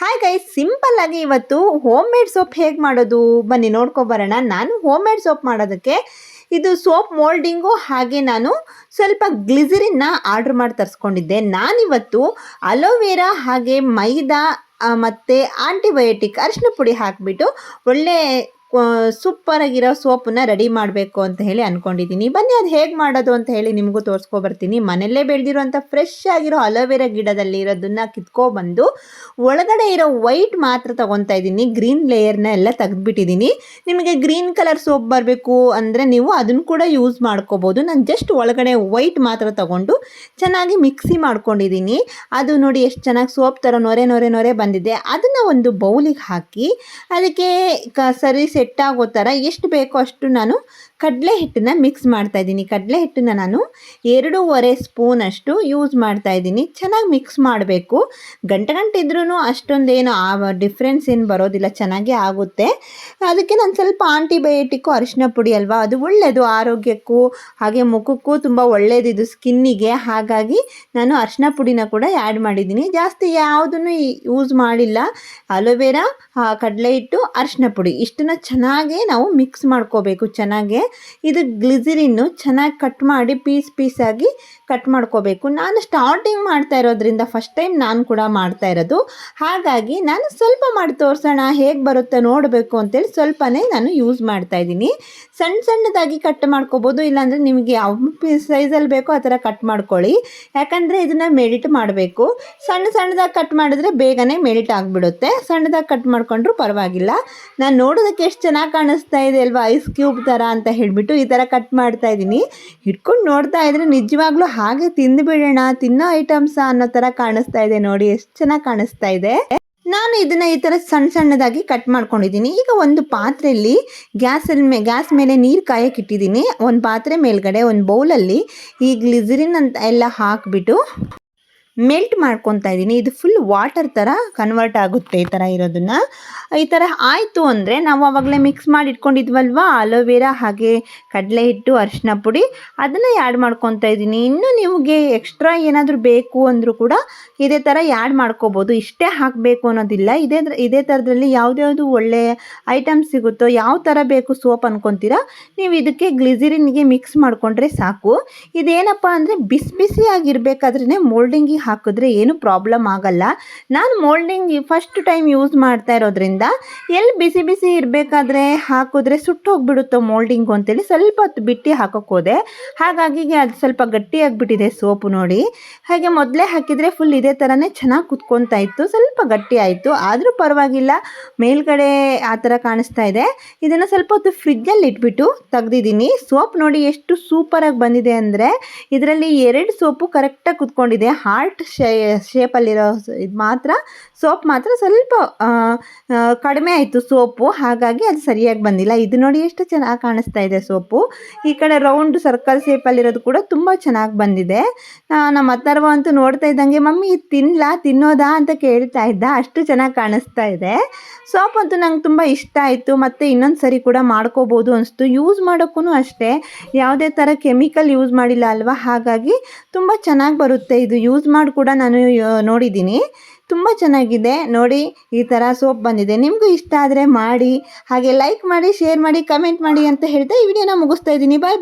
Hi guys, simple ಆಗಿ ಇವತ್ತು home made soap ಹೇಗೆ ಮಾಡೋದು ಬನ್ನಿ ನೋಡ್ಕೊಬರೋಣ. ನಾನು ಹೋಮ್ ಮೇಡ್ ಸೋಪ್ ಮಾಡೋದಕ್ಕೆ ಇದು ಸೋಪ್ ಮೋಲ್ಡಿಂಗು ಹಾಗೆ ನಾನು ಸ್ವಲ್ಪ ಗ್ಲಿಸರಿನ್ನ ಆರ್ಡ್ರ್ ಮಾಡಿ ತರಿಸ್ಕೊಂಡಿದ್ದೆ. ನಾನಿವತ್ತು ಅಲೋವೆರಾ ಹಾಗೆ ಮೈದಾ ಮತ್ತು ಆಂಟಿಬಯೋಟಿಕ್ ಅರಿಶಿನ ಪುಡಿ ಹಾಕಿಬಿಟ್ಟು ಒಳ್ಳೆ ಸೂಪರಾಗಿರೋ ಸೋಪನ್ನ ರೆಡಿ ಮಾಡಬೇಕು ಅಂತ ಹೇಳಿ ಅಂದ್ಕೊಂಡಿದ್ದೀನಿ. ಬನ್ನಿ ಅದು ಹೇಗೆ ಮಾಡೋದು ಅಂತ ಹೇಳಿ ನಿಮಗೂ ತೋರಿಸ್ಕೊಬರ್ತೀನಿ. ಮನೆಯಲ್ಲೇ ಬೆಳೆದಿರೋಂಥ ಫ್ರೆಶ್ ಆಗಿರೋ ಅಲೋವೆರಾ ಗಿಡದಲ್ಲಿ ಇರೋದನ್ನು ಕಿತ್ಕೊಬಂದು ಒಳಗಡೆ ಇರೋ ವೈಟ್ ಮಾತ್ರ ತೊಗೊತಾ ಇದ್ದೀನಿ. ಗ್ರೀನ್ ಲೇಯರ್ನ ಎಲ್ಲ ತೆಗೆದುಬಿಟ್ಟಿದ್ದೀನಿ. ನಿಮಗೆ ಗ್ರೀನ್ ಕಲರ್ ಸೋಪ್ ಬರಬೇಕು ಅಂದರೆ ನೀವು ಅದನ್ನು ಕೂಡ ಯೂಸ್ ಮಾಡ್ಕೋಬೋದು. ನಾನು ಜಸ್ಟ್ ಒಳಗಡೆ ವೈಟ್ ಮಾತ್ರ ತೊಗೊಂಡು ಚೆನ್ನಾಗಿ ಮಿಕ್ಸಿ ಮಾಡ್ಕೊಂಡಿದ್ದೀನಿ. ಅದು ನೋಡಿ ಎಷ್ಟು ಚೆನ್ನಾಗಿ ಸೋಪ್ ಥರ ನೊರೆ ಬಂದಿದೆ. ಅದನ್ನು ಒಂದು ಬೌಲಿಗೆ ಹಾಕಿ ಅದಕ್ಕೆ ಸರಿ ಸೆಟ್ ಆಗೋ ಥರ ಎಷ್ಟು ಬೇಕೋ ಅಷ್ಟು ನಾನು ಕಡಲೆ ಹಿಟ್ಟನ್ನು ಮಿಕ್ಸ್ ಮಾಡ್ತಾಯಿದ್ದೀನಿ. ಕಡಲೆ ಹಿಟ್ಟನ್ನು ನಾನು 2.5 ಸ್ಪೂನಷ್ಟು ಯೂಸ್ ಮಾಡ್ತಾಯಿದ್ದೀನಿ. ಚೆನ್ನಾಗಿ ಮಿಕ್ಸ್ ಮಾಡಬೇಕು. ಗಂಟೆದ್ರೂ ಅಷ್ಟೊಂದೇನು ಡಿಫ್ರೆನ್ಸ್ ಏನು ಬರೋದಿಲ್ಲ, ಚೆನ್ನಾಗೇ ಆಗುತ್ತೆ. ಅದಕ್ಕೆ ನಾನು ಸ್ವಲ್ಪ ಆಂಟಿಬಯೋಟಿಕ್ಕು ಅರಿಶಿನ ಪುಡಿ ಅಲ್ವಾ, ಅದು ಒಳ್ಳೆಯದು ಆರೋಗ್ಯಕ್ಕೂ ಹಾಗೆ ಮುಖಕ್ಕೂ ತುಂಬ ಒಳ್ಳೆಯದಿದು ಸ್ಕಿನ್ನಿಗೆ. ಹಾಗಾಗಿ ನಾನು ಅರಿಶಿನ ಪುಡಿನ ಕೂಡ ಆ್ಯಡ್ ಮಾಡಿದ್ದೀನಿ. ಜಾಸ್ತಿ ಯಾವುದನ್ನು ಯೂಸ್ ಮಾಡಿಲ್ಲ. ಅಲೋವೆರಾ, ಕಡಲೆ ಹಿಟ್ಟು, ಅರಿಶಿನ ಪುಡಿ ಇಷ್ಟನ್ನು ಚೆನ್ನಾಗೇ ನಾವು ಮಿಕ್ಸ್ ಮಾಡ್ಕೋಬೇಕು. ಚೆನ್ನಾಗೇ ಇದು ಗ್ಲಿಸರಿನ್ನು ಚೆನ್ನಾಗಿ ಕಟ್ ಮಾಡಿ ಪೀಸಾಗಿ ಕಟ್ ಮಾಡ್ಕೋಬೇಕು. ನಾನು ಸ್ಟಾರ್ಟಿಂಗ್ ಮಾಡ್ತಾ ಇರೋದ್ರಿಂದ ಫಸ್ಟ್ ಟೈಮ್ ನಾನು ಕೂಡ ಮಾಡ್ತಾ ಇರೋದು. ಹಾಗಾಗಿ ನಾನು ಸ್ವಲ್ಪ ಮಾಡಿ ತೋರಿಸೋಣ ಹೇಗೆ ಬರುತ್ತೆ ನೋಡಬೇಕು ಅಂತೇಳಿ ಸ್ವಲ್ಪನೇ ನಾನು ಯೂಸ್ ಮಾಡ್ತಾಯಿದ್ದೀನಿ. ಸಣ್ಣದಾಗಿ ಕಟ್ ಮಾಡ್ಕೋಬೋದು, ಇಲ್ಲಾಂದರೆ ನಿಮಗೆ ಯಾವ ಸೈಜಲ್ಲಿ ಬೇಕೋ ಆ ಥರ ಕಟ್ ಮಾಡ್ಕೊಳ್ಳಿ. ಯಾಕಂದರೆ ಇದನ್ನು ಮೆಡಿಟ್ ಮಾಡಬೇಕು. ಸಣ್ಣದಾಗಿ ಕಟ್ ಮಾಡಿದ್ರೆ ಬೇಗನೆ ಮೆಡಿಟ್ ಆಗಿಬಿಡುತ್ತೆ. ಸಣ್ಣದಾಗಿ ಕಟ್ ಮಾಡ್ಕೊಂಡ್ರೂ ಪರವಾಗಿಲ್ಲ. ನಾನು ನೋಡೋದಕ್ಕೆ ಎಷ್ಟು ಚೆನ್ನಾಗಿ ಕಾಣಿಸ್ತಾ ಇದೆ ಅಲ್ವಾ, ಐಸ್ ಕ್ಯೂಬ್ ಥರ ಅಂತ ಹೇಳಿಬಿಟ್ಟು ಈ ಥರ ಕಟ್ ಮಾಡ್ತಾ ಇದ್ದೀನಿ. ಹಿಡ್ಕೊಂಡು ನೋಡ್ತಾ ಇದ್ರೆ ನಿಜವಾಗ್ಲೂ ಹಾಗೆ ತಿಂದುಬಿಡೋಣ, ತಿನ್ನೋ ಐಟಮ್ಸ ಅನ್ನೋ ಥರ ಕಾಣಿಸ್ತಾ ಇದೆ. ನೋಡಿ ಎಷ್ಟು ಚೆನ್ನಾಗಿ ಕಾಣಿಸ್ತಾ ಇದೆ. ನಾನು ಇದನ್ನು ಈ ಥರ ಸಣ್ಣದಾಗಿ ಕಟ್ ಮಾಡ್ಕೊಂಡಿದ್ದೀನಿ. ಈಗ ಒಂದು ಪಾತ್ರೆಯಲ್ಲಿ ಗ್ಯಾಸ್ ಮೇಲೆ ನೀರು ಕಾಯಕ್ಕೆ ಇಟ್ಟಿದ್ದೀನಿ. ಒಂದು ಪಾತ್ರೆ ಮೇಲ್ಗಡೆ ಒಂದು ಬೌಲಲ್ಲಿ ಈ ಗ್ಲಿಸರಿನ್ ಅಂತ ಎಲ್ಲ ಹಾಕಿಬಿಟ್ಟು ಮೆಲ್ಟ್ ಮಾಡ್ಕೊತಾ ಇದ್ದೀನಿ. ಇದು ಫುಲ್ ವಾಟರ್ ಥರ ಕನ್ವರ್ಟ್ ಆಗುತ್ತೆ ಈ ಥರ ಇರೋದನ್ನು. ಈ ಥರ ಆಯಿತು ಅಂದರೆ ನಾವು ಆವಾಗಲೇ ಮಿಕ್ಸ್ ಮಾಡಿ ಇಟ್ಕೊಂಡಿದ್ವಲ್ವ ಅಲೋವೆರಾ ಹಾಗೆ ಕಡಲೆ ಹಿಟ್ಟು ಅರಿಶಿನ ಪುಡಿ, ಅದನ್ನು ಆ್ಯಡ್ ಮಾಡ್ಕೊತಾ ಇದ್ದೀನಿ. ಇನ್ನೂ ನಿಮಗೆ ಎಕ್ಸ್ಟ್ರಾ ಏನಾದರೂ ಬೇಕು ಅಂದರೂ ಕೂಡ ಇದೇ ಥರ ಆ್ಯಡ್ ಮಾಡ್ಕೋಬೋದು. ಇಷ್ಟೇ ಹಾಕಬೇಕು ಅನ್ನೋದಿಲ್ಲ. ಇದೇ ಥರದಲ್ಲಿ ಯಾವುದ್ಯಾವುದು ಒಳ್ಳೆಯ ಐಟಮ್ಸ್ ಸಿಗುತ್ತೋ, ಯಾವ ಥರ ಬೇಕು ಸೋಪ್ ಅಂದ್ಕೊತೀರಾ ನೀವು ಇದಕ್ಕೆ ಗ್ಲಿಸರಿನ್ಗೆ ಮಿಕ್ಸ್ ಮಾಡಿಕೊಂಡ್ರೆ ಸಾಕು. ಇದೇನಪ್ಪ ಅಂದರೆ ಬಿಸಿಯಾಗಿರಬೇಕಾದ್ರೇ ಮೋಲ್ಡಿಂಗಿಗೆ ಹಾಕಿದ್ರೆ ಏನು ಪ್ರಾಬ್ಲಮ್ ಆಗಲ್ಲ. ನಾನು ಮೋಲ್ಡಿಂಗ್ ಫಸ್ಟ್ ಟೈಮ್ ಯೂಸ್ ಮಾಡ್ತಾ ಇರೋದ್ರಿಂದ ಎಲ್ಲಿ ಬಿಸಿ ಇರಬೇಕಾದ್ರೆ ಹಾಕಿದ್ರೆ ಸುಟ್ಟು ಹೋಗ್ಬಿಡುತ್ತೋ ಮೋಲ್ಡಿಂಗು ಅಂತೇಳಿ ಸ್ವಲ್ಪ ಹೊತ್ತು ಬಿಟ್ಟು ಹಾಕೋಕೆ ಹೋದೆ. ಹಾಗಾಗಿ ಅದು ಸ್ವಲ್ಪ ಗಟ್ಟಿಯಾಗಿಬಿಟ್ಟಿದೆ ಸೋಪು ನೋಡಿ. ಹಾಗೆ ಮೊದಲೇ ಹಾಕಿದರೆ ಫುಲ್ ಇದೇ ಥರನೇ ಚೆನ್ನಾಗಿ ಕುತ್ಕೊತಾ ಇತ್ತು. ಸ್ವಲ್ಪ ಗಟ್ಟಿ ಆಯಿತು, ಆದರೂ ಪರವಾಗಿಲ್ಲ. ಮೇಲ್ಗಡೆ ಆ ಥರ ಕಾಣಿಸ್ತಾ ಇದೆ. ಇದನ್ನು ಸ್ವಲ್ಪ ಹೊತ್ತು ಫ್ರಿಜ್ಜಲ್ಲಿ ಇಟ್ಬಿಟ್ಟು ತೆಗ್ದಿದ್ದೀನಿ. ಸೋಪ್ ನೋಡಿ ಎಷ್ಟು ಸೂಪರಾಗಿ ಬಂದಿದೆ ಅಂದರೆ ಇದರಲ್ಲಿ 2 ಸೋಪು ಕರೆಕ್ಟಾಗಿ ಕುತ್ಕೊಂಡಿದೆ. ಹಾರ್ಟ್ ಶೇಪಲ್ಲಿರೋ ಇದು ಮಾತ್ರ ಸೋಪ್ ಮಾತ್ರ ಸ್ವಲ್ಪ ಕಡಿಮೆ ಆಯಿತು ಸೋಪು, ಹಾಗಾಗಿ ಅದು ಸರಿಯಾಗಿ ಬಂದಿಲ್ಲ. ಇದು ನೋಡಿ ಎಷ್ಟು ಚೆನ್ನಾಗಿ ಕಾಣಿಸ್ತಾ ಇದೆ ಸೋಪು. ಈ ಕಡೆ ರೌಂಡ್ ಸರ್ಕಲ್ ಶೇಪಲ್ಲಿರೋದು ಕೂಡ ತುಂಬ ಚೆನ್ನಾಗಿ ಬಂದಿದೆ. ನಮ್ಮ ಅಥರ್ವ ಅಂತೂ ನೋಡ್ತಾ ಇದ್ದಂಗೆ ಮಮ್ಮಿ ಇದು ತಿನ್ನೋದಾ ಅಂತ ಕೇಳ್ತಾ ಇದ್ದ, ಅಷ್ಟು ಚೆನ್ನಾಗಿ ಕಾಣಿಸ್ತಾ ಇದೆ. ಸೋಪ್ ಅಂತೂ ನಂಗೆ ತುಂಬ ಇಷ್ಟ ಆಯಿತು. ಮತ್ತು ಇನ್ನೊಂದು ಸರಿ ಕೂಡ ಮಾಡ್ಕೋಬೋದು ಅನಿಸ್ತು. ಯೂಸ್ ಮಾಡೋಕ್ಕೂ ಅಷ್ಟೇ ಯಾವುದೇ ಥರ ಕೆಮಿಕಲ್ ಯೂಸ್ ಮಾಡಿಲ್ಲ ಅಲ್ವಾ, ಹಾಗಾಗಿ ತುಂಬ ಚೆನ್ನಾಗಿ ಬರುತ್ತೆ. ಇದು ಯೂಸ್ ಮಾಡಿ ಕೂಡ ನಾನು ನೋಡಿದ್ದೀನಿ, ತುಂಬ ಚೆನ್ನಾಗಿದೆ. ನೋಡಿ ಈ ಥರ ಸೋಪ್ ಬಂದಿದೆ. ನಿಮಗೂ ಇಷ್ಟ ಆದರೆ ಮಾಡಿ, ಹಾಗೆ ಲೈಕ್ ಮಾಡಿ, ಶೇರ್ ಮಾಡಿ, ಕಮೆಂಟ್ ಮಾಡಿ ಅಂತ ಹೇಳ್ತಾ ಈ ವಿಡಿಯೋನ ಮುಗಿಸ್ತಾ ಇದ್ದೀನಿ. ಬಾಯ್.